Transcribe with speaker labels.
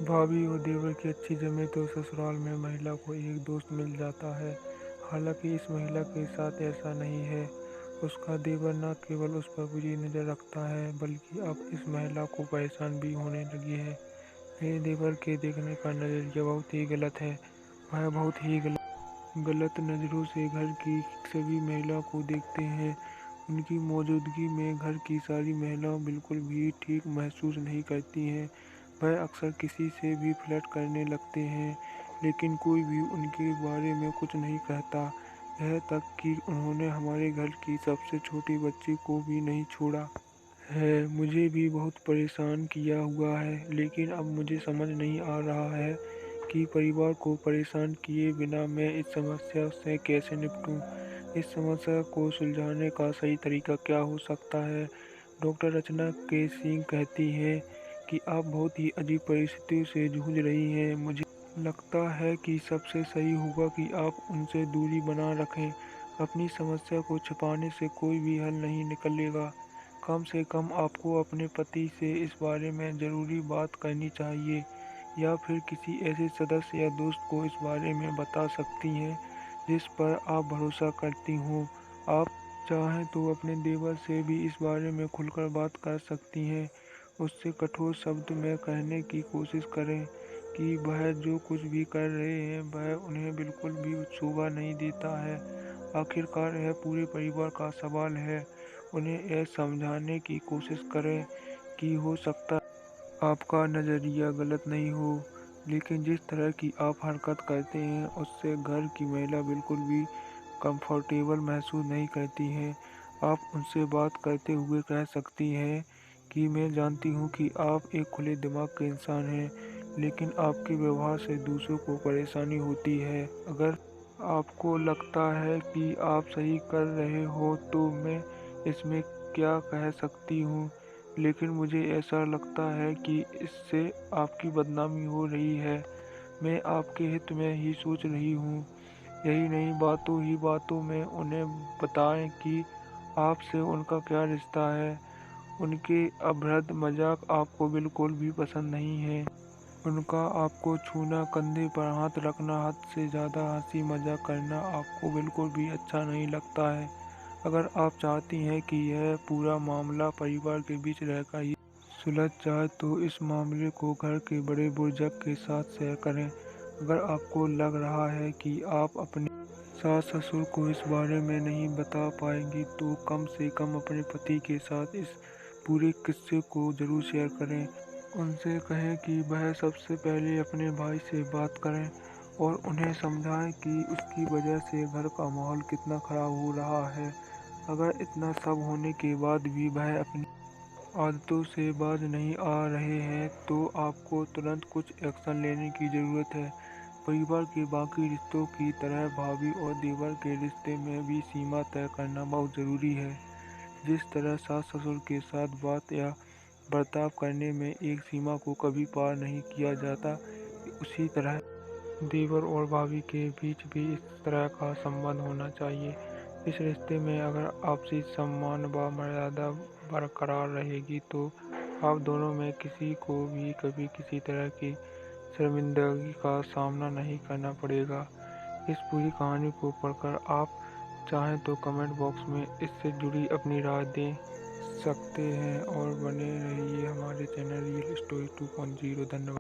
Speaker 1: भाभी और देवर की अच्छी जमे तो ससुराल में महिला को एक दोस्त मिल जाता है। हालांकि इस महिला के साथ ऐसा नहीं है। उसका देवर न केवल उस पर बुरी नज़र रखता है बल्कि अब इस महिला को परेशान भी होने लगी है। मेरे देवर के देखने का नज़रिया बहुत ही गलत है। वह बहुत ही गलत नज़रों से घर की सभी महिला को देखते हैं। उनकी मौजूदगी में घर की सारी महिलाएं बिल्कुल भी ठीक महसूस नहीं करती हैं। वह अक्सर किसी से भी फ्लर्ट करने लगते हैं, लेकिन कोई भी उनके बारे में कुछ नहीं कहता। यहाँ तक कि उन्होंने हमारे घर की सबसे छोटी बच्ची को भी नहीं छोड़ा है। मुझे भी बहुत परेशान किया हुआ है, लेकिन अब मुझे समझ नहीं आ रहा है कि परिवार को परेशान किए बिना मैं इस समस्या से कैसे निपटूं। इस समस्या को सुलझाने का सही तरीका क्या हो सकता है? डॉक्टर रचना के सिंह कहती हैं कि आप बहुत ही अजीब परिस्थितियों से जूझ रही हैं। मुझे लगता है कि सबसे सही होगा कि आप उनसे दूरी बना रखें। अपनी समस्या को छिपाने से कोई भी हल नहीं निकलेगा। कम से कम आपको अपने पति से इस बारे में ज़रूरी बात करनी चाहिए, या फिर किसी ऐसे सदस्य या दोस्त को इस बारे में बता सकती हैं जिस पर आप भरोसा करती हों। आप चाहें तो अपने देवर से भी इस बारे में खुलकर बात कर सकती हैं। उससे कठोर शब्द में कहने की कोशिश करें कि वह जो कुछ भी कर रहे हैं वह उन्हें बिल्कुल भी शोभा नहीं देता है। आखिरकार यह पूरे परिवार का सवाल है। उन्हें यह समझाने की कोशिश करें कि हो सकता है आपका नज़रिया गलत नहीं हो, लेकिन जिस तरह की आप हरकत करते हैं उससे घर की महिला बिल्कुल भी कंफर्टेबल महसूस नहीं करती हैं। आप उनसे बात करते हुए कह सकती हैं कि मैं जानती हूँ कि आप एक खुले दिमाग के इंसान हैं, लेकिन आपके व्यवहार से दूसरों को परेशानी होती है। अगर आपको लगता है कि आप सही कर रहे हो तो मैं इसमें क्या कह सकती हूँ, लेकिन मुझे ऐसा लगता है कि इससे आपकी बदनामी हो रही है। मैं आपके हित में ही सोच रही हूँ। यही नहीं, बातों ही बातों में उन्हें बताएं कि आपसे उनका क्या रिश्ता है। उनके अभद्र मजाक आपको बिल्कुल भी पसंद नहीं है। उनका आपको छूना, कंधे पर हाथ रखना, हद से ज़्यादा हंसी मजाक करना आपको बिल्कुल भी अच्छा नहीं लगता है। अगर आप चाहती हैं कि यह पूरा मामला परिवार के बीच रहकर ही सुलझ जाए तो इस मामले को घर के बड़े बुजुर्ग के साथ शेयर करें। अगर आपको लग रहा है कि आप अपने सास ससुर को इस बारे में नहीं बता पाएंगी तो कम से कम अपने पति के साथ इस पूरे किस्से को ज़रूर शेयर करें। उनसे कहें कि वह सबसे पहले अपने भाई से बात करें और उन्हें समझाएं कि उसकी वजह से घर का माहौल कितना ख़राब हो रहा है। अगर इतना सब होने के बाद भी वह अपनी आदतों से बाज नहीं आ रहे हैं तो आपको तुरंत कुछ एक्शन लेने की ज़रूरत है। परिवार के बाकी रिश्तों की तरह भाभी और देवर के रिश्ते में भी सीमा तय करना बहुत ज़रूरी है। जिस तरह सास ससुर के साथ बात या बर्ताव करने में एक सीमा को कभी पार नहीं किया जाता, उसी तरह देवर और भाभी के बीच भी इस तरह का संबंध होना चाहिए। इस रिश्ते में अगर आपसी सम्मान व मर्यादा बरकरार रहेगी तो आप दोनों में किसी को भी कभी किसी तरह की शर्मिंदगी का सामना नहीं करना पड़ेगा। इस पूरी कहानी को पढ़कर आप चाहें तो कमेंट बॉक्स में इससे जुड़ी अपनी राय दे सकते हैं और बने रहिए हमारे चैनल रियल स्टोरी 2.0। धन्यवाद।